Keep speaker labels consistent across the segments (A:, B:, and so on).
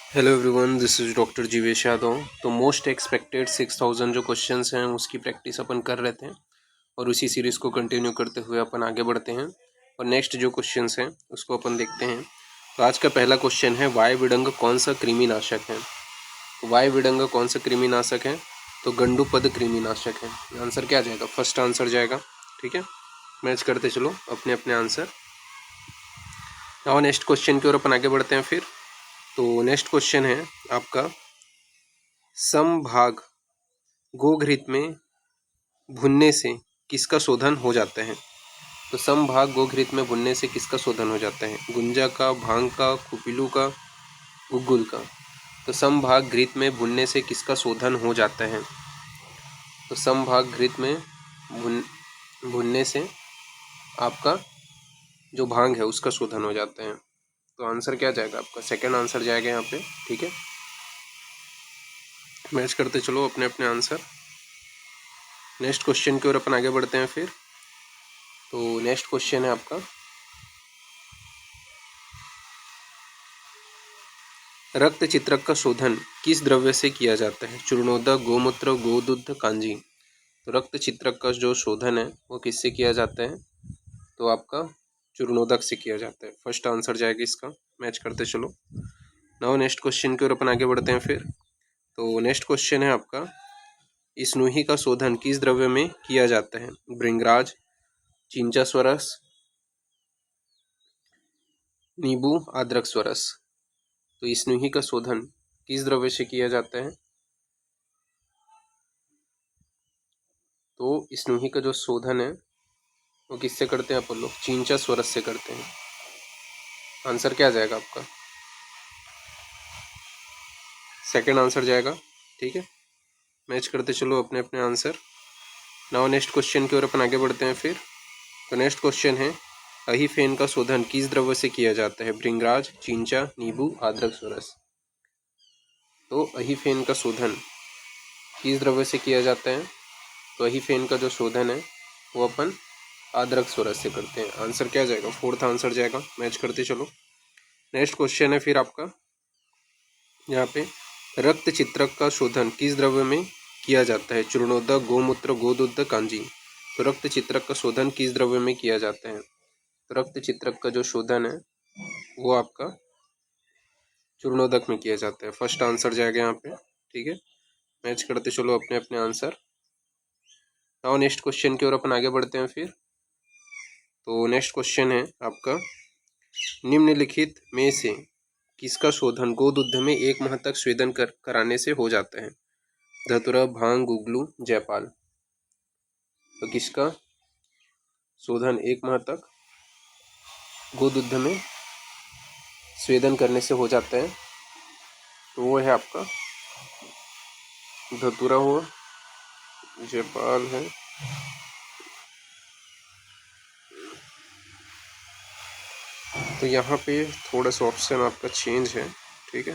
A: Hello everyone, this is doctor Jeevesh Yadav. तो most expected 6000 जो questions हैं उसकी प्रैक्टिस अपन कर रहे थे और उसी सीरीज़ को कंटिन्यू करते हुए अपन आगे बढ़ते हैं और नेक्स्ट जो क्वेश्चंस हैं उसको अपन देखते हैं। तो आज का पहला क्वेश्चन है, वाय विडंग कौन सा कृमिनाशक है। तो वाय विडंग कौन सा कृमिनाशक है, तो गंडुपद कृमिनाशक है। आंसर क्या जाएगा, फर्स्ट आंसर जाएगा। ठीक है, मैच करते चलो अपने अपने आंसर। और नेक्स्ट क्वेश्चन की ओर अपन आगे बढ़ते हैं फिर। तो नेक्स्ट क्वेश्चन है आपका, समभाग गोघृत में भुनने से किसका शोधन हो जाता है। तो समभाग गोघृत में भुनने से किसका शोधन हो जाता है, गुंजा का, भांग का, कुपिलू का, गुग्गुल का। तो समभाग घृत में भुनने से किसका शोधन हो जाता है। तो समभाग घृत में भुनने से आपका जो भांग है उसका शोधन हो जाता है। तो आंसर क्या जाएगा आपका, सेकंड आंसर जाएगा यहाँ पे। ठीक है, मैच करते चलो अपने अपने आंसर। नेक्स्ट क्वेश्चन की ओर अपन आगे बढ़ते हैं फिर। तो नेक्स्ट क्वेश्चन है आपका, रक्त चित्रक का शोधन किस द्रव्य से किया जाता है। चूर्णोदक, गोमूत्र, गोदूध, कांजी। तो रक्त चित्रक का जो शोधन है वो किससे किया जाता है, तो आपका चूर्णोदक से किया जाता है। फर्स्ट आंसर जाएगा इसका, मैच करते चलो। नाउ नेक्स्ट क्वेश्चन की ओर अपन आगे बढ़ते हैं फिर। तो नेक्स्ट क्वेश्चन है आपका, स्नूही का शोधन किस द्रव्य में किया जाता है। भृंगराज, चिंचा स्वरस, नींबू, अदरक स्वरस। तो स्नूही का शोधन किस द्रव्य से किया जाता है, तो स्नूही का जो शोधन है वो किससे करते हैं अपन लोग, चिंचा स्वरस से करते हैं। आंसर क्या जाएगा आपका, सेकंड आंसर जाएगा। ठीक है, मैच करते चलो अपने अपने आंसर। नाउ नेक्स्ट क्वेश्चन की ओर अपन आगे बढ़ते हैं फिर। तो नेक्स्ट क्वेश्चन है, अहीफेन का शोधन किस द्रव्य से किया जाता है। भृंगराज, चिंचा, नींबू, अदरक स्वरस। तो अहीफेन का शोधन किस द्रव्य से किया जाता है, तो अहीफेन का जो शोधन है वो अपन अदरक स्वरस से करते हैं। आंसर क्या जाएगा, फोर्थ आंसर जाएगा। मैच करते चलो। नेक्स्ट क्वेश्चन है फिर आपका यहाँ पे, रक्त चित्रक का शोधन किस द्रव्य में किया जाता है। चूर्णोदक, गोमूत्र, गोदूध, कांजी। तो रक्त चित्रक का शोधन किस द्रव्य में किया जाता है, तो रक्त चित्रक का जो शोधन है वो आपका चूर्णोदक में किया जाता है। फर्स्ट आंसर जाएगा यहाँ पे। ठीक है, मैच करते चलो अपने अपने आंसर। नाउ नेक्स्ट क्वेश्चन की ओर अपन आगे बढ़ते हैं फिर। तो नेक्स्ट क्वेश्चन है आपका, निम्नलिखित में से किसका शोधन गोदूध में 1 माह तक स्वेदन कराने से हो जाता है। धतूरा, भांग, गुगलू, जयपाल। तो किसका शोधन 1 माह तक गोदूध में स्वेदन करने से हो जाता है, तो वो है आपका धतूरा हुआ, जयपाल है, तो यहाँ पे थोड़ा सा ऑप्शन आपका चेंज है। ठीक है,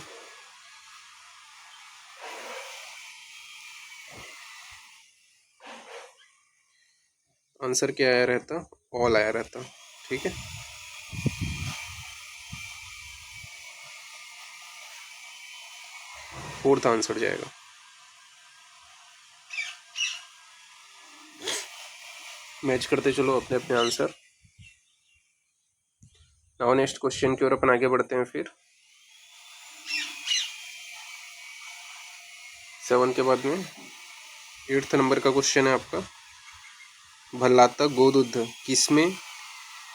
A: आंसर क्या आया रहता, ऑल आया रहता। ठीक है, फोर्थ आंसर जाएगा। मैच करते चलो अपने अपने आंसर। नाउ नेक्स्ट क्वेश्चन की ओर अपन आगे बढ़ते हैं फिर। 7 के बाद में 8th नंबर का क्वेश्चन है आपका, भल्लातक गोदूध किसमें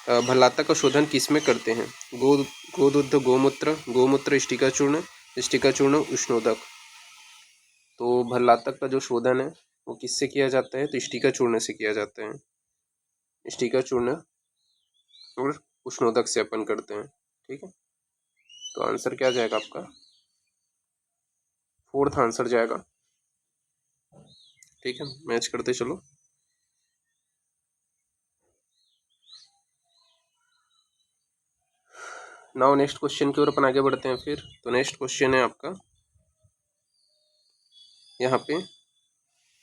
A: भल्लातक का शोधन किसमें करते हैं। गोदूध, गोमूत्र, गोमूत्र, स्टिका चूर्ण, स्टिका चूर्ण, उष्णोदक। तो भल्लातक का जो शोधन है वो किससे किया जाता है, तो स्टिका चूर्ण से किया जाता है। स्टिका चूर्ण और उष्णोदक से अपन करते हैं। ठीक है, तो आंसर क्या जाएगा आपका, फोर्थ आंसर जाएगा। ठीक है, मैच करते चलो। नाउ नेक्स्ट क्वेश्चन की ओर अपन आगे बढ़ते हैं फिर। तो नेक्स्ट क्वेश्चन है आपका यहाँ पे,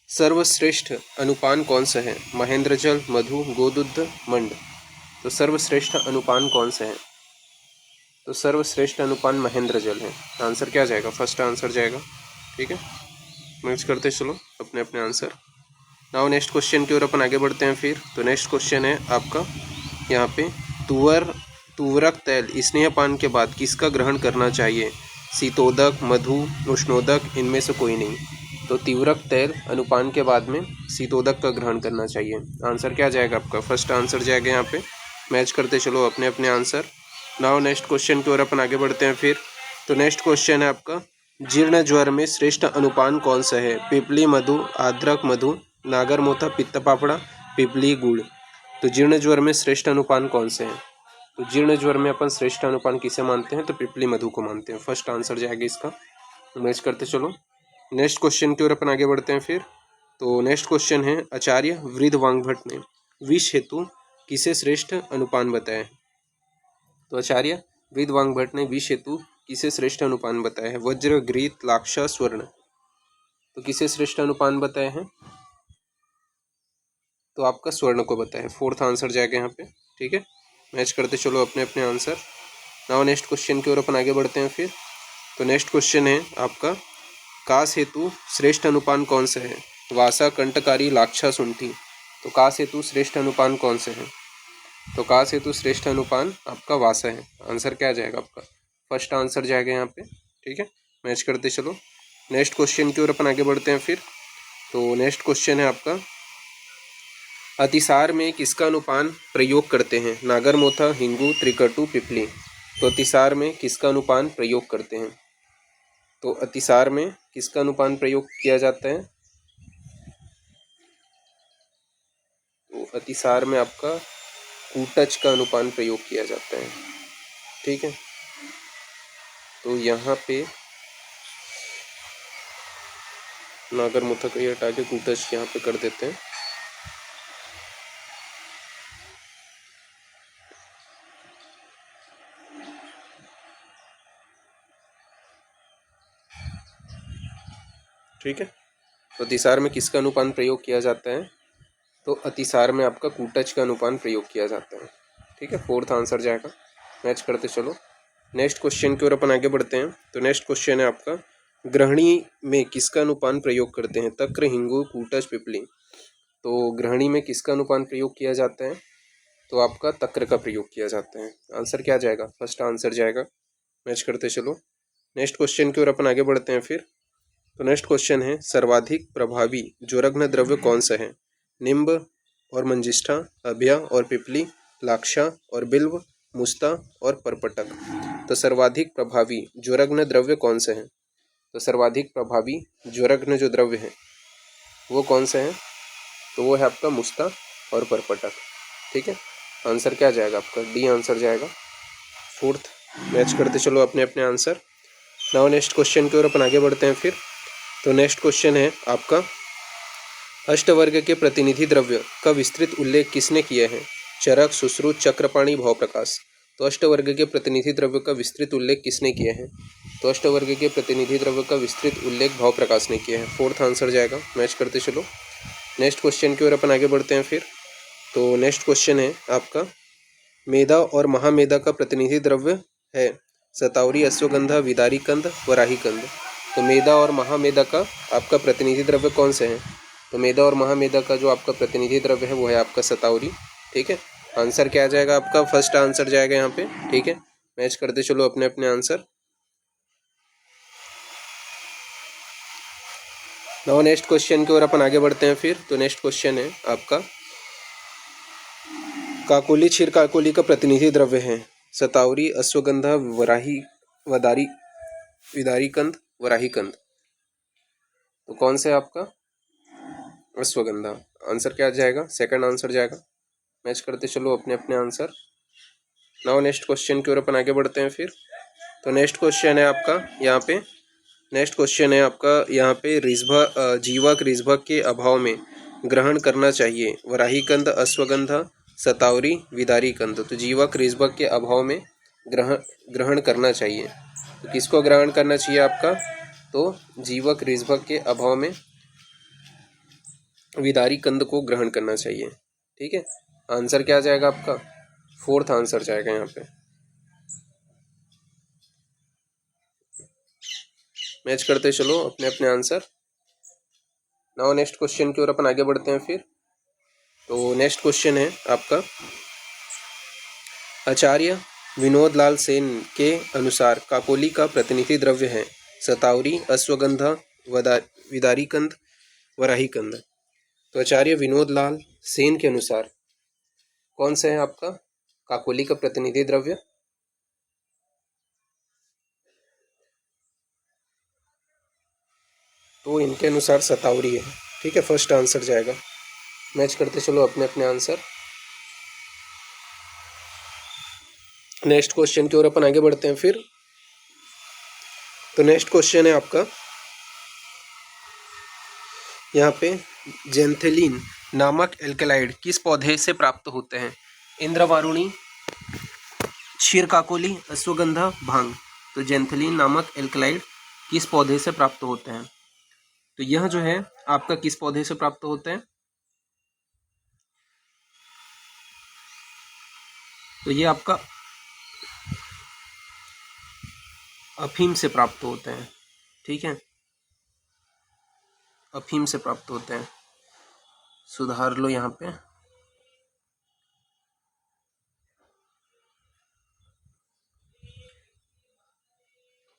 A: सर्वश्रेष्ठ अनुपान कौन सा है। महेंद्र जल, मधु, गोदूध, मंड। तो सर्वश्रेष्ठ अनुपान कौन सा है, तो सर्वश्रेष्ठ अनुपान महेंद्र जल है। आंसर क्या जाएगा, फर्स्ट आंसर जाएगा। ठीक है, मैच करते चलो अपने अपने आंसर। नाउ नेक्स्ट क्वेश्चन की ओर अपन आगे बढ़ते हैं फिर। तो नेक्स्ट क्वेश्चन है आपका यहाँ पे तुवरक तैल स्नेहपान के बाद किसका ग्रहण करना चाहिए? शीतोदक, मधु, उष्णोदक, इनमें से कोई नहीं। तो तीव्रक तैल अनुपान के बाद में शीतोदक का ग्रहण करना चाहिए। आंसर क्या जाएगा आपका, फर्स्ट आंसर जाएगा यहाँ पे। मैच करते चलो अपने अपने आंसर। नाउ नेक्स्ट क्वेश्चन की ओर अपन आगे बढ़ते हैं फिर। तो नेक्स्ट क्वेश्चन है आपका जीर्ण ज्वर में श्रेष्ठ अनुपान कौन सा है? पिपली मधु, आद्रक मधु, नागर मोथा, पित्त पापड़ा, पिपली गुड़। तो जीर्ण ज्वर में श्रेष्ठ अनुपान कौन से हैं? तो जीर्ण ज्वर में अपन श्रेष्ठ अनुपान किसे मानते हैं? तो पिपली मधु को मानते हैं। फर्स्ट आंसर जाएगा इसका। मैच करते चलो नेक्स्ट क्वेश्चन की ओर अपन आगे बढ़ते हैं फिर। तो नेक्स्ट क्वेश्चन है आचार्य वृद्धवांगभट्ट ने विष हेतु किसे श्रेष्ठ अनुपान बताया है? तो आचार्य वृद्धवांगभट्ट ने विष हेतु किसे श्रेष्ठ अनुपान बताया है? वज्र, घृत, लाक्षा, स्वर्ण। तो किसे श्रेष्ठ अनुपान बताए हैं? तो आपका स्वर्ण को बताया है। फोर्थ आंसर जाएगा यहाँ पे। ठीक है, मैच करते चलो अपने अपने आंसर। नाउ नेक्स्ट क्वेश्चन की ओर अपन आगे बढ़ते हैं फिर। तो नेक्स्ट क्वेश्चन है आपका कास हेतु श्रेष्ठ अनुपान कौन सा है? वासा, कंटकारी, लाक्षा, सुंठी। तो कास हेतु श्रेष्ठ अनुपान कौन से हैं? तो कास हेतु श्रेष्ठ अनुपान आपका वासा है। आंसर क्या जाएगा आपका, फर्स्ट आंसर जाएगा यहाँ पे। ठीक है, मैच करते चलो नेक्स्ट क्वेश्चन की ओर अपन आगे बढ़ते हैं फिर। तो नेक्स्ट क्वेश्चन है आपका अतिसार में किसका अनुपान प्रयोग करते हैं? नागर मोथा, हिंगू, त्रिकटु, पिपली। तो अतिसार में किसका अनुपान प्रयोग करते हैं? तो अतिसार में किसका अनुपान प्रयोग किया जाता है? तो अतिसार में आपका कूटज का अनुपान प्रयोग किया जाता है। ठीक है, तो यहाँ पे नागर मोथा को हटा के कूटज यहाँ पे कर देते हैं। ठीक है, तो अतिसार में किसका अनुपान प्रयोग किया जाता है? तो अतिसार में आपका कूटज का अनुपान प्रयोग किया जाता है। ठीक है, फोर्थ आंसर जाएगा। मैच करते चलो नेक्स्ट क्वेश्चन की ओर अपन आगे बढ़ते हैं। तो नेक्स्ट क्वेश्चन है आपका ग्रहणी में किसका अनुपान प्रयोग करते हैं? तक्र, हिंगू, कूटज, पिपली। तो ग्रहणी में किसका अनुपान प्रयोग किया जाता है? तो आपका तक्र का प्रयोग किया जाता है। आंसर क्या जाएगा, फर्स्ट आंसर जाएगा। मैच करते चलो नेक्स्ट क्वेश्चन की ओर अपन आगे बढ़ते हैं फिर। तो नेक्स्ट क्वेश्चन है सर्वाधिक प्रभावी ज्वरघ्न द्रव्य कौन सा है? निम्ब और मंजिष्ठा, अभ्या और पिपली, लाक्षा और बिल्व, मुस्ता और परपटक। तो सर्वाधिक प्रभावी ज्वरघ्न द्रव्य कौन से हैं? तो सर्वाधिक प्रभावी ज्वरघ्न जो द्रव्य है वो कौन से हैं? तो वो है आपका मुस्ता और परपटक। ठीक है, आंसर क्या जाएगा आपका, डी आंसर जाएगा फोर्थ। मैच करते चलो अपने अपने आंसर। नाउ नेक्स्ट क्वेश्चन की ओर अपन आगे बढ़ते हैं फिर। तो नेक्स्ट क्वेश्चन है आपका अष्टवर्ग के प्रतिनिधि द्रव्य का विस्तृत उल्लेख किसने किया है? चरक, सुश्रुत, चक्रपाणी, भावप्रकाश। तो अष्टवर्ग के प्रतिनिधि द्रव्य का विस्तृत उल्लेख किसने किया है? तो अष्टवर्ग के प्रतिनिधि द्रव्य का विस्तृत उल्लेख भावप्रकाश ने किया है। फोर्थ आंसर जाएगा। मैच करते चलो नेक्स्ट क्वेश्चन की ओर अपन आगे बढ़ते हैं फिर। तो नेक्स्ट क्वेश्चन है आपका मेदा और महामेदा का प्रतिनिधि द्रव्य है सतावरी, अश्वगंधा, विदारी कंद, वराही कंद। तो मेदा और महामेदा का आपका प्रतिनिधि द्रव्य कौन से हैं? तो मेदा और महामेदा का जो आपका प्रतिनिधि द्रव्य है वो है आपका सतावरी। ठीक है, आंसर क्या आ जाएगा आपका, फर्स्ट आंसर जाएगा यहाँ पे। ठीक है, मैच करते चलो अपने अपने आंसर। नाउ नेक्स्ट क्वेश्चन की ओर अपन आगे बढ़ते हैं फिर। तो नेक्स्ट क्वेश्चन है आपका काकोली, क्षीर काकोली का प्रतिनिधि द्रव्य है सतावरी, अश्वगंधा, वराही, वदारी, विदारी कंद, वराही कंद। तो कौन से आपका अश्वगंधा। आंसर क्या जाएगा, सेकंड आंसर जाएगा। मैच करते चलो अपने अपने आंसर। नाउ नेक्स्ट क्वेश्चन की ओर अपन आगे बढ़ते हैं फिर। तो नेक्स्ट क्वेश्चन है आपका यहाँ पे जीवक रिजभक के अभाव में ग्रहण करना चाहिए वराही कंद, अश्वगंधा, सतावरी, विदारी कंद। तो जीवक रिजभक के अभाव में ग्रहण करना चाहिए। तो किसको ग्रहण करना चाहिए आपका? तो जीवक रिजभक के अभाव में विदारी कंद को ग्रहण करना चाहिए। ठीक है, आंसर क्या जाएगा आपका, फोर्थ आंसर जाएगा यहाँ पे। मैच करते चलो अपने अपने आंसर। नाउ नेक्स्ट क्वेश्चन की ओर अपन आगे बढ़ते हैं फिर। तो नेक्स्ट क्वेश्चन है आपका, आचार्य विनोद लाल सेन के अनुसार काकोली का प्रतिनिधि द्रव्य है सतावरी, अश्वगंधा, विदारीकंद, वराहीकंद। तो आचार्य विनोद लाल सेन के अनुसार कौन सा है आपका काकोली का प्रतिनिधि द्रव्य? तो इनके अनुसार सतावरी है। ठीक है, फर्स्ट आंसर जाएगा। मैच करते चलो अपने अपने आंसर। नेक्स्ट क्वेश्चन की ओर अपन आगे बढ़ते हैं फिर। तो नेक्स्ट क्वेश्चन है आपका, यहाँ पे जेंथेलिन नामक एल्केलाइड किस पौधे से प्राप्त होते हैं? इंद्रवारुणी, क्षीरकाकोली, अश्वगंधा, भांग। तो जेंथेलिन नामक एल्केलाइड किस पौधे से प्राप्त होते हैं? तो यह जो है आपका किस पौधे से प्राप्त होते हैं? तो ये आपका अफीम से प्राप्त होते हैं। ठीक है, अफीम से प्राप्त होते हैं। सुधार लो यहाँ पे,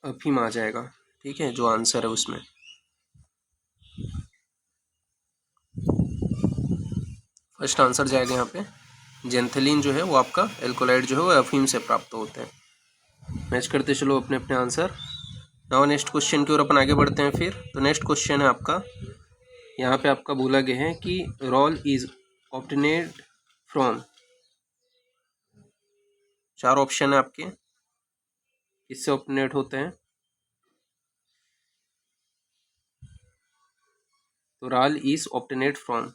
A: अफीम आ जाएगा। ठीक है, जो आंसर है उसमें फर्स्ट आंसर जाएगा यहाँ पे। जेंथेलिन जो है वो आपका एल्कोलाइड जो है वो अफीम से प्राप्त होते हैं। मैच करते चलो अपने अपने आंसर। नाउ नेक्स्ट क्वेश्चन की ओर अपन आगे बढ़ते हैं फिर। तो नेक्स्ट क्वेश्चन है आपका, यहाँ पे आपका बोला गया है कि रॉल इज ऑब्टेनेड फ्रॉम, चार ऑप्शन है आपके, किससे ऑब्टेनेट होते हैं? तो रॉल इज ऑब्टेनेड फ्रॉम,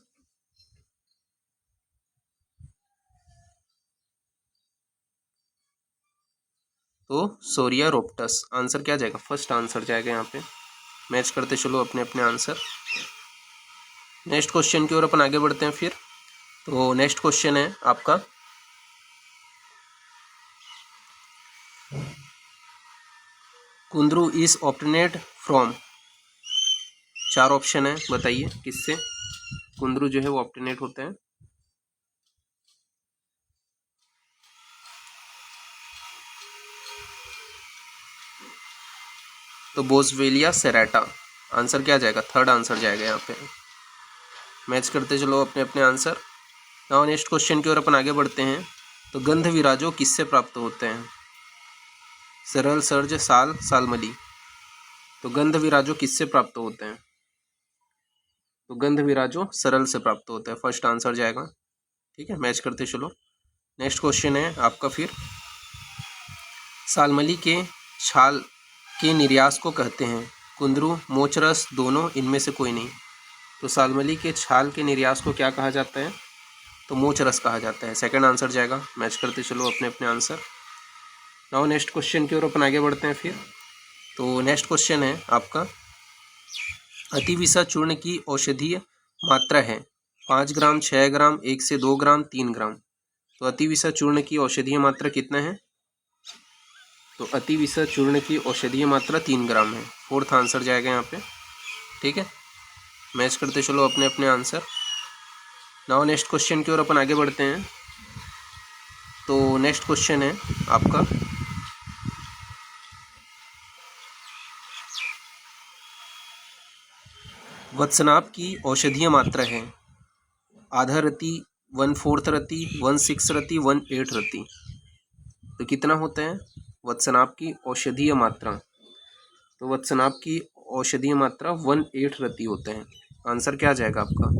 A: तो सोरियारोप्टस। आंसर क्या जाएगा? फर्स्ट आंसर जाएगा यहाँ पे। मैच करते चलो अपने अपने आंसर। नेक्स्ट क्वेश्चन की ओर अपन आगे बढ़ते हैं फिर। तो नेक्स्ट क्वेश्चन है आपका, कुंद्रू इज ऑब्टेनेड फ्रॉम, चार ऑप्शन है, बताइए किससे कुंद्रू जो है वो ऑब्टेनेट होते हैं? तो बोसवेलिया सेरेटा। आंसर क्या जाएगा? थर्ड आंसर जाएगा यहाँ पे। मैच करते चलो अपने अपने आंसर। नाउ नेक्स्ट क्वेश्चन की ओर अपन आगे बढ़ते हैं। तो गंध विराजो किससे प्राप्त होते हैं? सरल, सर्ज, साल, सालमली। तो गंध विराजो किससे प्राप्त होते हैं? तो गंध विराजो सरल से प्राप्त होता है, फर्स्ट आंसर जाएगा। ठीक है, मैच करते चलो। नेक्स्ट क्वेश्चन है आपका फिर, सालमली के छाल के निर्यास को कहते हैं कुंद्रू, मोचरस, दोनों, इनमें से कोई नहीं। तो सालमली के छाल के निर्यास को क्या कहा जाता है? तो मोचरस कहा जाता है, सेकंड आंसर जाएगा। मैच करते चलो अपने अपने आंसर। नाउ नेक्स्ट क्वेश्चन की ओर अपन आगे बढ़ते हैं फिर। तो नेक्स्ट क्वेश्चन है आपका, अतिविसा चूर्ण की औषधीय मात्रा है 5 ग्राम, 6 ग्राम, 1 से 2 ग्राम, 3 ग्राम। तो अतिविसा चूर्ण की औषधीय मात्रा कितना है? तो अतिविसा चूर्ण की औषधीय मात्रा 3 ग्राम है, फोर्थ आंसर जाएगा यहाँ पे। ठीक है, मैच करते चलो अपने अपने आंसर। नाउ नेक्स्ट क्वेश्चन की ओर अपन आगे बढ़ते हैं। तो नेक्स्ट क्वेश्चन है आपका, वत्सनाभ की औषधीय मात्रा है आधा रति, 1/4 रति, 1/6 रति, 1/8 रति। तो कितना होता है वत्सनाभ की औषधीय मात्रा? तो वत्सनाभ की औषधीय मात्रा 1/8 रति होते हैं। आंसर क्या जाएगा आपका?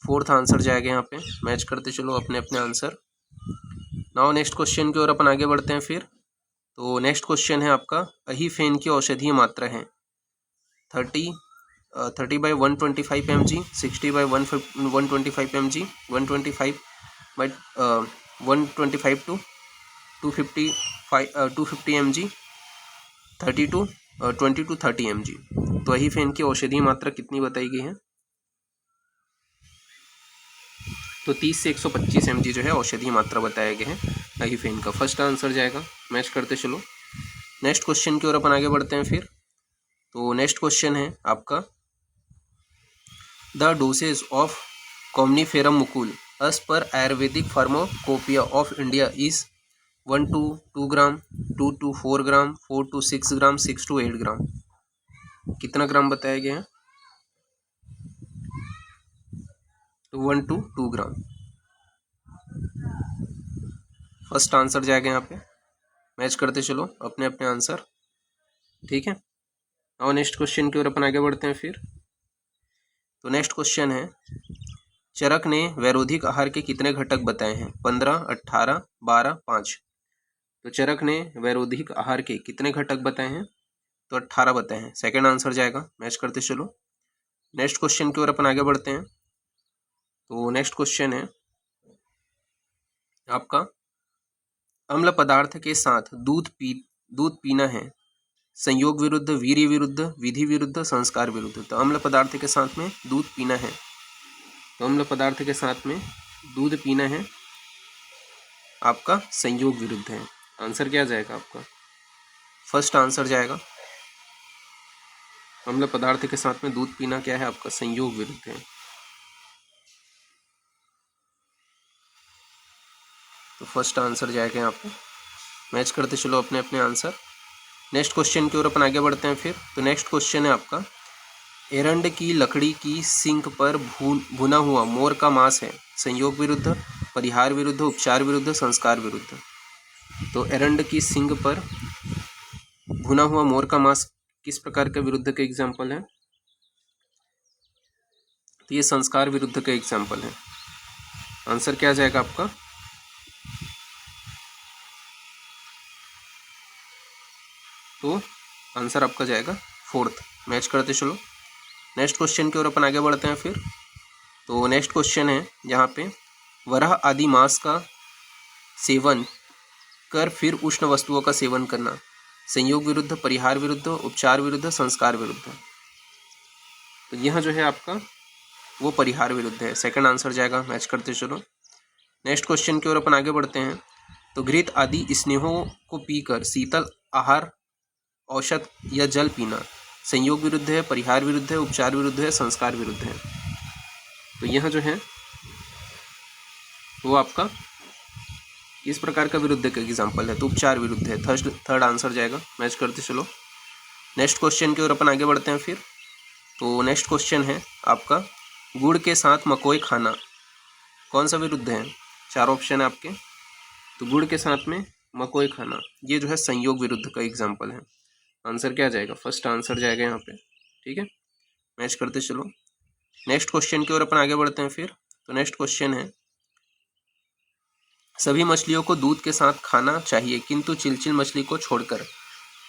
A: फोर्थ आंसर जाएगा यहाँ पे। मैच करते चलो अपने अपने आंसर। नाउ नेक्स्ट क्वेश्चन की ओर अपन आगे बढ़ते हैं फिर। तो नेक्स्ट क्वेश्चन है आपका, अहीफेन की औषधीय मात्रा है 30 by 125 mg, 60 by 125 mg, 125 by 125 to 250 mg, 30 to 20 to 30 mg। तो अहीफेन की औषधीय मात्रा कितनी बताई गई है? तो 30 से 125 mg जो है औषधीय मात्रा बताया गया है अहीफेन का, फर्स्ट आंसर जाएगा। मैच करते चलो नेक्स्ट क्वेश्चन की ओर अपन आगे बढ़ते हैं फिर। तो नेक्स्ट क्वेश्चन है आपका, the dosage of commiphora mukul as per Ayurvedic pharmacopoeia of India is 1 to 2 gram, 2 to 4 gram, 4 to 6 gram, 6 to 8 gram. कितना ग्राम बताया गया है? तो 1 to 2 ग्राम फर्स्ट आंसर जाएगा यहाँ पे। मैच करते चलो अपने अपने आंसर, ठीक है। और नेक्स्ट क्वेश्चन की ओर अपन आगे बढ़ते हैं फिर। तो नेक्स्ट क्वेश्चन है, चरक ने वैरोधिक आहार के कितने घटक बताए हैं? 15, 18, 12, 5। तो चरक ने वैरोधिक आहार के कितने घटक बताए हैं? तो 18 बताए हैं। सेकंड आंसर जाएगा। मैच करते चलो नेक्स्ट क्वेश्चन की ओर अपन आगे बढ़ते हैं। तो नेक्स्ट क्वेश्चन है आपका, अम्ल पदार्थ के साथ दूध पीना है संयोग विरुद्ध, वीर्य विरुद्ध, विधि विरुद्ध, संस्कार विरुद्ध। तो अम्ल पदार्थ के साथ में दूध पीना है, तो अम्ल पदार्थ के साथ में दूध पीना है आपका संयोग विरुद्ध है। आंसर क्या जाएगा आपका? फर्स्ट आंसर जाएगा, अम्ल पदार्थ के साथ में दूध पीना क्या है आपका? संयोग विरुद्ध है। तो फर्स्ट आंसर जाएगा यहाँ पे। मैच करते चलो अपने अपने आंसर। नेक्स्ट क्वेश्चन की ओर अपन आगे बढ़ते हैं फिर। तो नेक्स्ट क्वेश्चन है आपका, एरंड की लकड़ी की सिंक पर भुना हुआ मोर का मांस है संयोग विरुद्ध, परिहार विरुद्ध, उपचार विरुद्ध, संस्कार विरुद्ध। तो एरंड की सिंक पर भुना हुआ मोर का मांस किस प्रकार का विरुद्ध का एग्जाम्पल है? तो ये संस्कार विरुद्ध का एग्जाम्पल है। आंसर क्या जाएगा आपका? तो आंसर आपका जाएगा फोर्थ। मैच करते चलो नेक्स्ट क्वेश्चन की ओर अपन आगे बढ़ते हैं फिर। तो नेक्स्ट क्वेश्चन है यहाँ पे, वराह आदि मांस का सेवन कर फिर उष्ण वस्तुओं का सेवन करना संयोग विरुद्ध, परिहार विरुद्ध, उपचार विरुद्ध, संस्कार विरुद्ध। तो यह जो है आपका वो परिहार विरुद्ध है। सेकंड आंसर जाएगा। मैच करते चलो नेक्स्ट क्वेश्चन की ओर अपन आगे बढ़ते हैं। तो घृत आदि स्नेहों को पीकर शीतल आहार, औषध या जल पीना संयोग विरुद्ध है, परिहार विरुद्ध है, उपचार विरुद्ध है, संस्कार विरुद्ध है। तो यह जो है वो आपका इस प्रकार का विरुद्ध का एग्जाम्पल है, तो उपचार विरुद्ध है। थर्ड आंसर जाएगा। मैच करते चलो नेक्स्ट क्वेश्चन की ओर अपन आगे बढ़ते हैं फिर। तो नेक्स्ट क्वेश्चन है आपका, गुड़ के साथ मकोई खाना कौन सा विरुद्ध है? 4 ऑप्शन है आपके। तो गुड़ के साथ में मकोई खाना ये जो है संयोग विरुद्ध का एग्जाम्पल है। आंसर क्या जाएगा? फर्स्ट आंसर जाएगा यहाँ पे, ठीक है। मैच करते चलो नेक्स्ट क्वेश्चन की ओर अपन आगे बढ़ते हैं फिर। तो नेक्स्ट क्वेश्चन है, सभी मछलियों को दूध के साथ खाना चाहिए किंतु चिलचिल मछली को छोड़कर,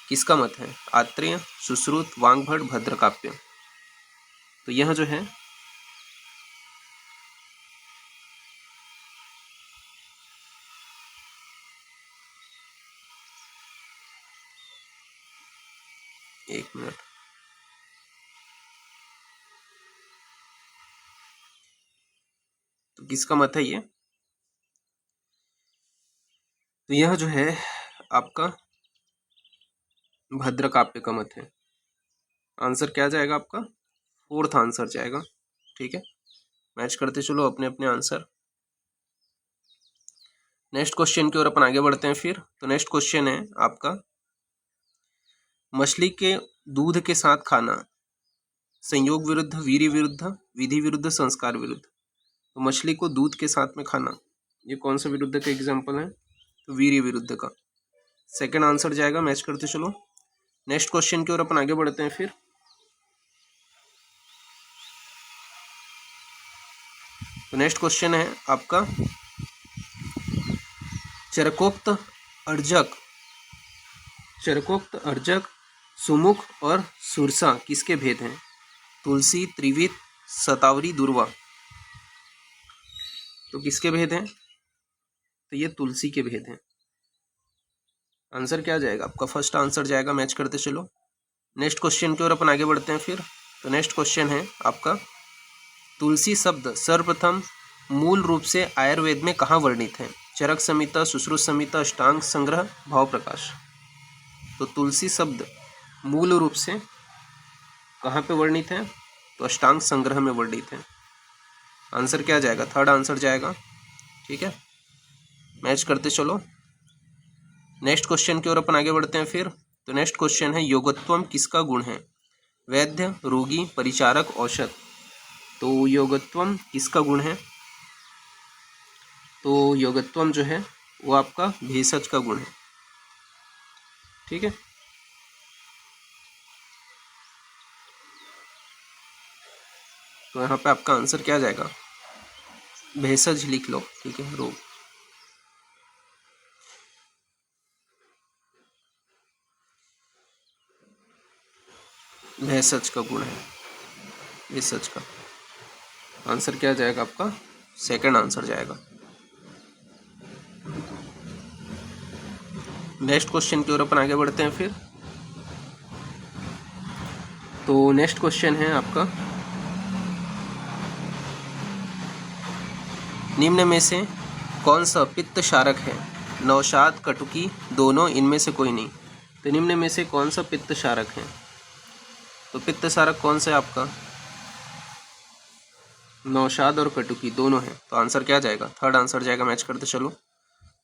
A: किसका मत है? आत्रेय, सुश्रुत, वांगभट, भद्रकाव्य। तो यह जो है एक मिनट, तो किसका मत है ये? तो यह जो है आपका भद्रकाव्य का मत है। आंसर क्या जाएगा आपका? फोर्थ आंसर जाएगा, ठीक है। मैच करते चलो अपने अपने आंसर। नेक्स्ट क्वेश्चन की ओर अपन आगे बढ़ते हैं फिर। तो नेक्स्ट क्वेश्चन है आपका, मछली के दूध के साथ खाना संयोग विरुद्ध, वीर्य विरुद्ध, विधि विरुद्ध, संस्कार विरुद्ध। तो मछली को दूध के साथ में खाना ये कौन सा विरुद्ध का एग्जाम्पल है? तो वीर्य विरुद्ध का। सेकंड आंसर जाएगा। मैच करते चलो नेक्स्ट क्वेश्चन की ओर अपन आगे बढ़ते हैं फिर। तो नेक्स्ट क्वेश्चन है आपका, चरकोक्त अर्जक, सुमुख और सुरसा किसके भेद हैं? तुलसी, त्रिवित, सतावरी, दुर्वा। तो किसके भेद हैं? तो ये तुलसी के भेद हैं। आंसर क्या जाएगा आपका? फर्स्ट आंसर जाएगा। मैच करते चलो नेक्स्ट क्वेश्चन की ओर अपन आगे बढ़ते हैं फिर। तो नेक्स्ट क्वेश्चन है आपका, तुलसी शब्द सर्वप्रथम मूल रूप से आयुर्वेद में कहाँ वर्णित है? चरक संहिता, सुश्रुत संहिता, अष्टांग संग्रह, भाव प्रकाश। तो तुलसी शब्द मूल रूप से कहाँ पे वर्णित हैं? तो अष्टांग संग्रह में वर्णित हैं। आंसर क्या जाएगा? थर्ड आंसर जाएगा। ठीक है, मैच करते चलो। नेक्स्ट क्वेश्चन की ओर अपन आगे बढ़ते हैं फिर। तो नेक्स्ट क्वेश्चन है, योगत्वम किसका गुण है? वैद्य, रोगी, परिचारक, औषध। तो योगत्वम किसका गुण है? तो योगत्वम जो है वो आपका भेषज का गुण है। ठीक है, तो यहाँ पे आपका आंसर क्या जाएगा? भेषज लिख लो। ठीक है, रोग। भेषज का गुण है, भेषज का। आंसर क्या जाएगा आपका? सेकंड आंसर जाएगा। नेक्स्ट क्वेश्चन की ओर अपन आगे बढ़ते हैं फिर। तो नेक्स्ट क्वेश्चन है आपका, निम्न में से कौन सा पित्त क्षारक है? नौशाद, कटुकी, दोनों, इनमें से कोई नहीं। तो निम्न में से कौन सा पित्त क्षारक है? तो पित्त क्षारक कौन सा है आपका? नौशाद और कटुकी दोनों है। तो आंसर क्या जाएगा? थर्ड आंसर जाएगा। मैच करते चलो।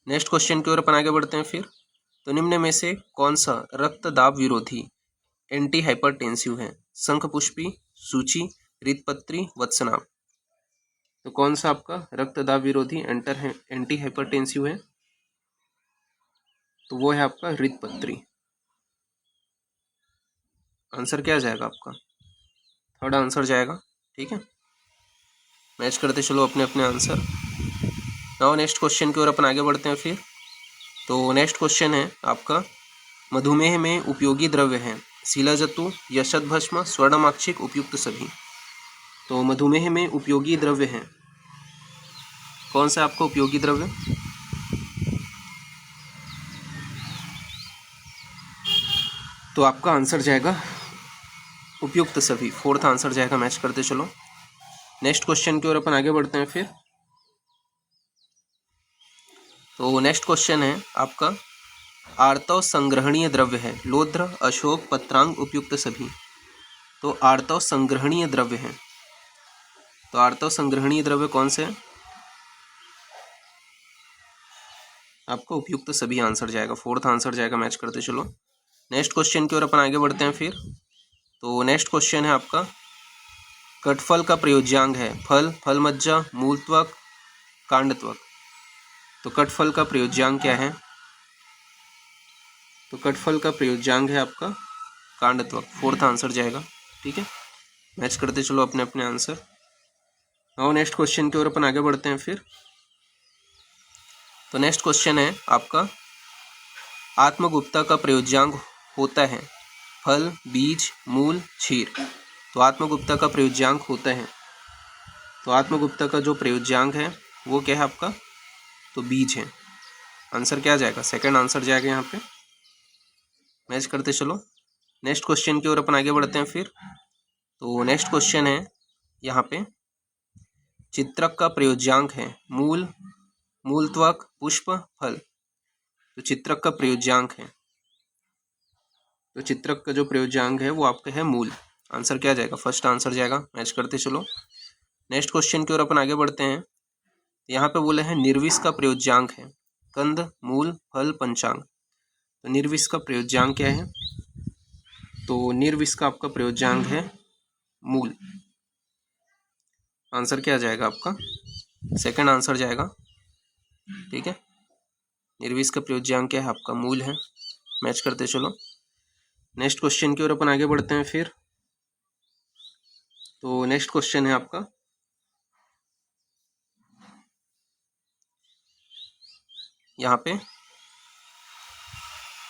A: नेक्स्ट क्वेश्चन की ओर अपन आगे बढ़ते हैं फिर। तो निम्न में से कौन सा रक्त दाब विरोधी एंटी हाइपरटेंसिव है? शंखपुष्पी, सूची, रितपत्री, वत्सनाभ। तो कौन सा आपका रक्त दाब विरोधी एंटी हाइपरटेंसिव है? तो वो है आपका रितपत्री। आंसर क्या जाएगा आपका? थर्ड आंसर जाएगा। ठीक है, मैच करते चलो अपने अपने आंसर। नाउ नेक्स्ट क्वेश्चन की ओर अपन आगे बढ़ते हैं फिर। तो नेक्स्ट क्वेश्चन है आपका, मधुमेह में उपयोगी द्रव्य है? शिलाजतु, यशत भस्म, स्वर्णमाक्षिक, उपयुक्त सभी। तो मधुमेह में उपयोगी द्रव्य है, कौन सा आपका उपयोगी द्रव्य? तो आपका आंसर जाएगा उपयुक्त सभी। फोर्थ आंसर जाएगा। मैच करते चलो। नेक्स्ट क्वेश्चन की ओर अपन आगे बढ़ते हैं फिर। तो नेक्स्ट क्वेश्चन है आपका, आर्तव संग्रहणीय द्रव्य है? लोध्र, अशोक, पत्रांग, उपयुक्त सभी। तो आर्तव संग्रहणीय द्रव्य है, तो आर्तव संग्रहणीय द्रव्य कौन से है? आपका उपयुक्त सभी आंसर जाएगा। फोर्थ आंसर जाएगा। मैच करते चलो। नेक्स्ट क्वेश्चन की ओर अपन आगे बढ़ते हैं फिर। तो नेक्स्ट क्वेश्चन है आपका, कटफल का प्रयोज्यांग है? फल, फल मज्जा, मूल त्वक, कांड त्वक। तो कटफल का प्रयोज्यांग क्या है? तो कटफल का प्रयोज्यांग है आपका कांड त्वक। फोर्थ आंसर जाएगा। ठीक है, मैच करते चलो अपने अपने आंसर। और नेक्स्ट क्वेश्चन की ओर अपन आगे बढ़ते हैं फिर। तो नेक्स्ट क्वेश्चन है आपका, आत्मगुप्ता का प्रयोज्यांग होता है? फल, बीज, मूल, क्षीर। तो आत्मगुप्ता का प्रयोज्यांग होता है, तो आत्मगुप्ता का जो प्रयोज्यांग है वो क्या है आपका? तो बीज है। आंसर क्या जाएगा? सेकंड आंसर जाएगा यहाँ पे। मैच करते चलो। नेक्स्ट क्वेश्चन की ओर अपन आगे बढ़ते हैं फिर। तो नेक्स्ट क्वेश्चन है यहाँ पे, चित्रक का प्रयोज्यांग है? मूल, मूलत्वक, पुष्प, फल। तो चित्रक का प्रयोज्यांग है, तो चित्रक का जो प्रयोज्यांग है वो आपका है मूल। आंसर क्या जाएगा? फर्स्ट आंसर जाएगा। मैच करते चलो। नेक्स्ट क्वेश्चन की ओर अपन आगे बढ़ते हैं। यहाँ पे बोले हैं, निर्विष का प्रयोज्यांग है? कंद, मूल, फल, पंचांग। तो निर्विष का प्रयोज्यांग क्या है? तो निर्विष का आपका प्रयोज्यांग है मूल। आंसर क्या जाएगा आपका? सेकंड आंसर जाएगा। ठीक है, निर्विष का प्रयोज्यांग क्या है आपका? मूल है। मैच करते चलो। नेक्स्ट क्वेश्चन की ओर अपन आगे बढ़ते हैं फिर। तो नेक्स्ट क्वेश्चन है आपका, यहाँ पे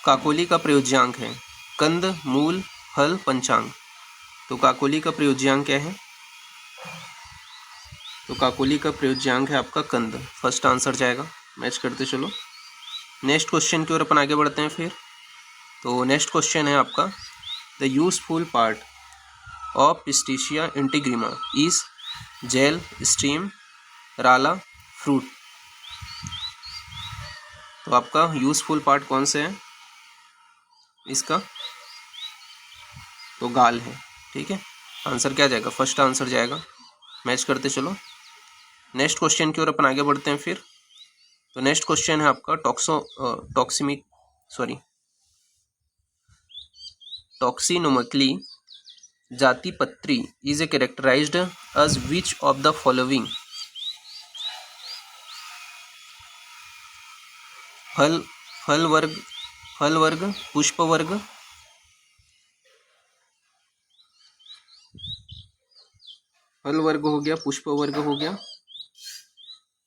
A: काकोली का प्रयोज्यांग है? कंद, मूल, फल, पंचांग। तो काकोली का प्रयोज्यांग क्या है? तो काकोली का प्रयोज्यांग है आपका कंद। फर्स्ट आंसर जाएगा। मैच करते चलो। नेक्स्ट क्वेश्चन की ओर अपन आगे बढ़ते हैं फिर। तो नेक्स्ट क्वेश्चन है आपका, the useful part of pistacia integerrima is gall, stem, राला, फ्रूट। तो आपका यूजफुल पार्ट कौन से है इसका? तो गाल है। ठीक है, आंसर क्या जाएगा, फर्स्ट आंसर जाएगा। मैच करते चलो, नेक्स्ट क्वेश्चन की ओर अपन आगे बढ़ते हैं फिर। तो नेक्स्ट क्वेश्चन है आपका टॉक्सिनोमिकली जातिपत्री is a characterized as which of the following. फल वर्ग, पुष्प वर्ग, फल वर्ग हो गया, पुष्प वर्ग हो गया,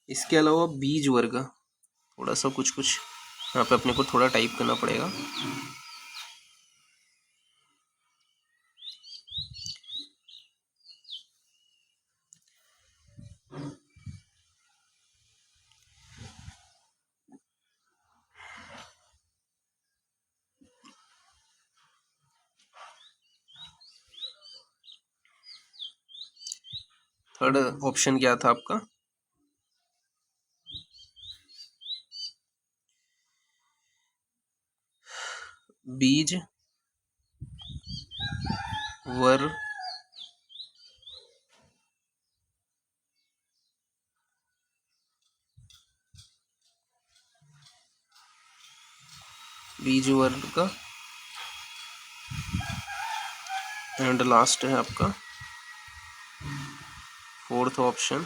A: इसके अलावा बीज वर्ग। थोड़ा सा कुछ यहाँ पे अपने को थोड़ा टाइप करना पड़ेगा। थर्ड ऑप्शन क्या था आपका, बीज वर्ग, बीज वर्ग एंड लास्ट है आपका फोर्थ ऑप्शन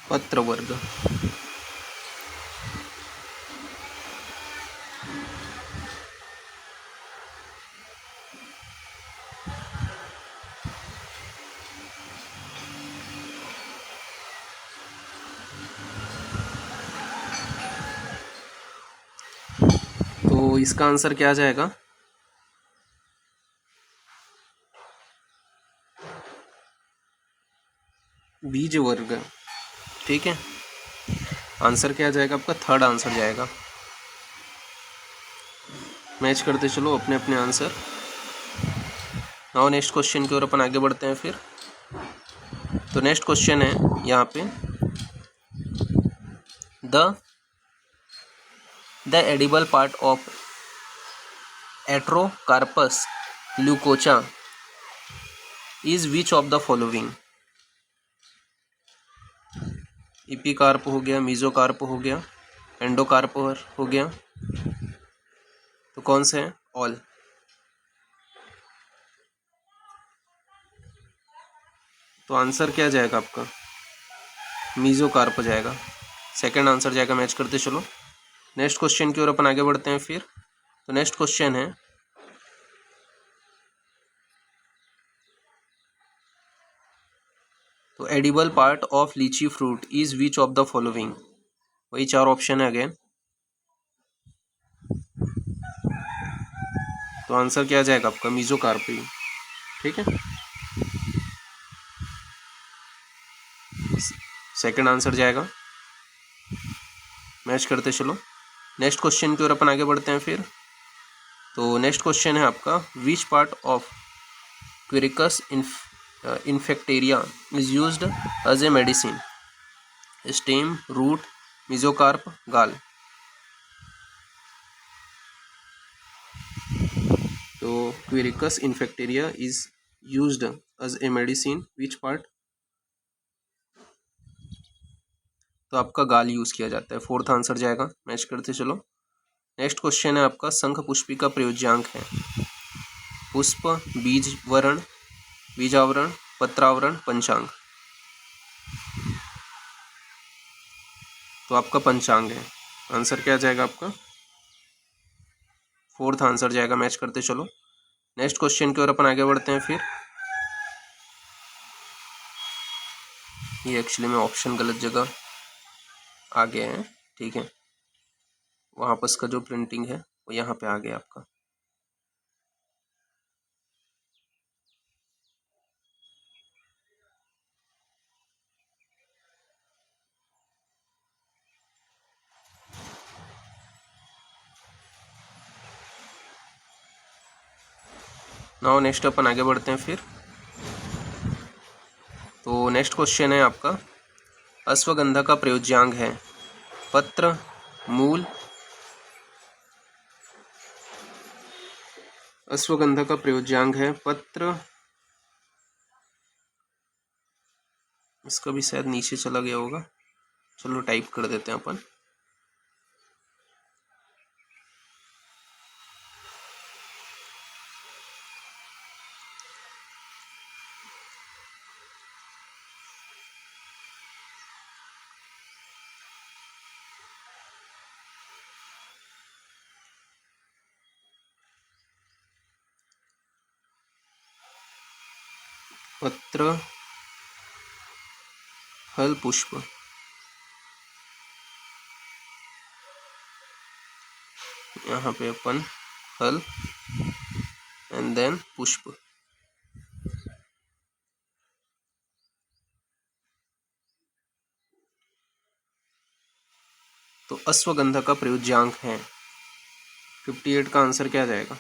A: पत्र वर्ग। तो इसका आंसर क्या जाएगा, बीज वर्ग। ठीक है, आंसर क्या जाएगा आपका, थर्ड आंसर जाएगा। मैच करते चलो अपने अपने आंसर। नाउ नेक्स्ट क्वेश्चन की ओर अपन आगे बढ़ते हैं फिर। तो नेक्स्ट क्वेश्चन है यहाँ पे, the edible part of artocarpus lakoocha is which of the following. Epicarp हो गया, मीजोकार्प हो गया, एंडोकार्प हो गया, तो कौन से हैं, ऑल। तो आंसर क्या जाएगा आपका, मीजोकार्प जाएगा, सेकंड आंसर जाएगा। मैच करते चलो, नेक्स्ट क्वेश्चन की ओर अपन आगे बढ़ते हैं फिर। तो नेक्स्ट क्वेश्चन है, तो एडिबल पार्ट ऑफ लीची fruit is which of the following. वही चार ऑप्शन है अगेन। तो आंसर क्या जाएगा आपका, मीजोकार्पी। ठीक है, सेकंड आंसर जाएगा। मैच करते चलो, नेक्स्ट क्वेश्चन की ओर अपन आगे बढ़ते हैं फिर। तो नेक्स्ट क्वेश्चन है आपका, which part of quercus infectoria is used as a medicine. Stem, root, mesocarp, gall. तो quercus infectoria is used as a medicine, which part. तो आपका गाल यूज किया जाता है, फोर्थ आंसर जाएगा। मैच करते चलो, नेक्स्ट क्वेश्चन है आपका, शंख पुष्पी का प्रयोज्यांक है पुष्प, बीज वर्ण, बीजावरण, पत्रावरण, पंचांग। तो आपका पंचांग है, आंसर क्या जाएगा आपका, फोर्थ आंसर जाएगा। मैच करते चलो, नेक्स्ट क्वेश्चन की ओर अपन आगे बढ़ते हैं फिर। ये एक्चुअली में ऑप्शन गलत जगह आ गए हैं, ठीक है, वहाँ पर इसका जो प्रिंटिंग है वो यहाँ पे आ गया आपका। नाउ नेक्स्ट अपन आगे बढ़ते हैं फिर। तो नेक्स्ट क्वेश्चन है आपका, अश्वगंधा का प्रयोज्यांग है पत्र, मूल। अश्वगंधा का प्रयोज्यांग है पत्र, इसका भी शायद नीचे चला गया होगा, चलो टाइप कर देते हैं अपन। पत्र, फल, पुष्प। यहाँ पे अपन फल एंड देन पुष्प। तो अश्वगंधा का प्रयोज्यांक है 58 का आंसर क्या जाएगा?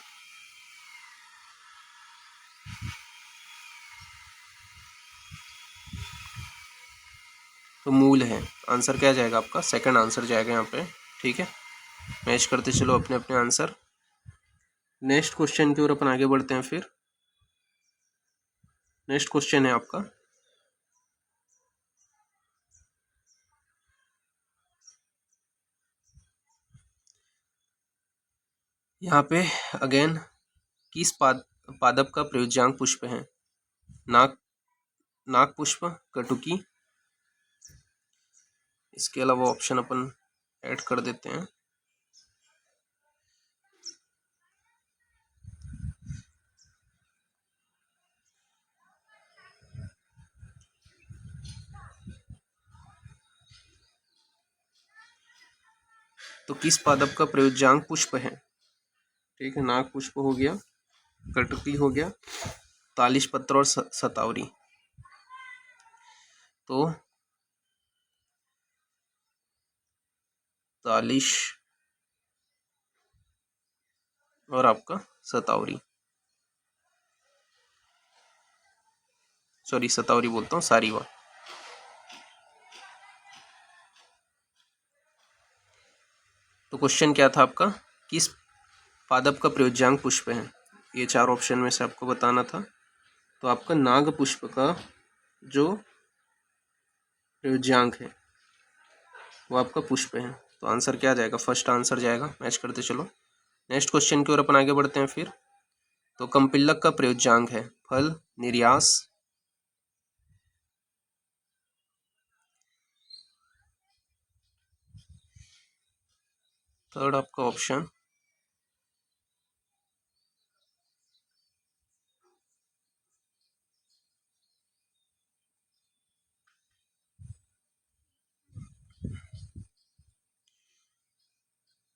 A: तो मूल है, आंसर क्या जाएगा आपका? सेकंड आंसर जाएगा यहाँ पे। ठीक है, मैच करते चलो अपने अपने आंसर। नेक्स्ट क्वेश्चन की ओर अपन आगे बढ़ते हैं। फिर नेक्स्ट क्वेश्चन है आपका यहाँ पे अगेन, किस पादप का प्रयोज्यांक पुष्प है? नाक पुष्प, कटुकी। इसके अलावा ऑप्शन अपन ऐड कर देते हैं। तो किस पादप का प्रयोज्यांक पुष्प है? ठीक है, नाग पुष्प हो गया, कटुकी हो गया, तालिश पत्र और सतावरी। तो तालिश और आपका सतावरी, सॉरी सतावरी बोलता हूँ, सारीवा। तो क्वेश्चन क्या था आपका? किस पादप का प्रयोज्यांक पुष्प है? ये चार ऑप्शन में से आपको बताना था। तो आपका नाग पुष्प का जो प्रयोज्यांक है वो आपका पुष्प है। तो आंसर क्या जाएगा? फर्स्ट आंसर जाएगा। मैच करते चलो नेक्स्ट क्वेश्चन की ओर अपन आगे बढ़ते हैं। फिर तो कंपिल्लक का प्रयोज्यांक है फल, निर्यास। थर्ड आपका ऑप्शन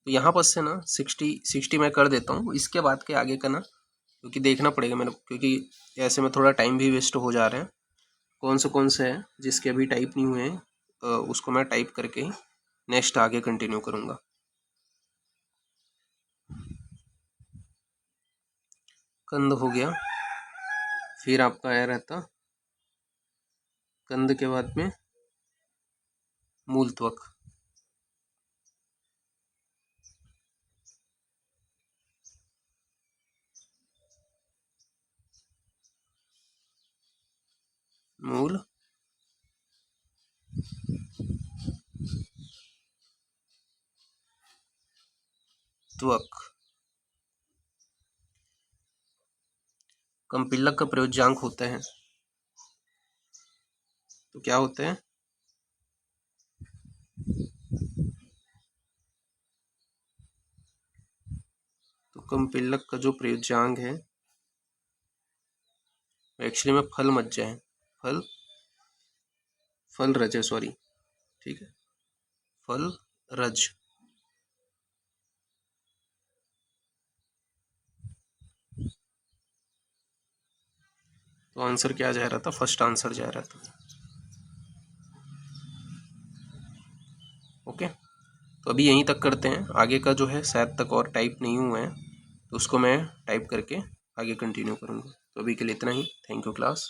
A: तो यहाँ पर से ना 60 मैं कर देता हूँ, इसके बाद के आगे का ना क्योंकि देखना पड़ेगा मेरे को, क्योंकि ऐसे में थोड़ा टाइम भी वेस्ट हो जा रहे हैं। कौन से हैं जिसके अभी टाइप नहीं हुए हैं उसको मैं टाइप करके ही नेक्स्ट आगे कंटिन्यू करूँगा। कंद हो गया, फिर आपका आया रहता कंद के बाद में मूलत्वक। मूल त्वक। कंपिल्लक का प्रयोज्यांक होते हैं तो क्या होते हैं? तो कंपिल्लक का जो प्रयोज्यांक है एक्चुअली में फल मज्जा है, फल रज है, सॉरी। ठीक है, फल रज। तो आंसर क्या जा रहा था? फर्स्ट आंसर जा रहा था। ओके, तो अभी यहीं तक करते हैं। आगे का जो है शायद तक और टाइप नहीं हुआ है तो उसको मैं टाइप करके आगे कंटिन्यू करूँगा। तो अभी के लिए इतना ही। Thank you class.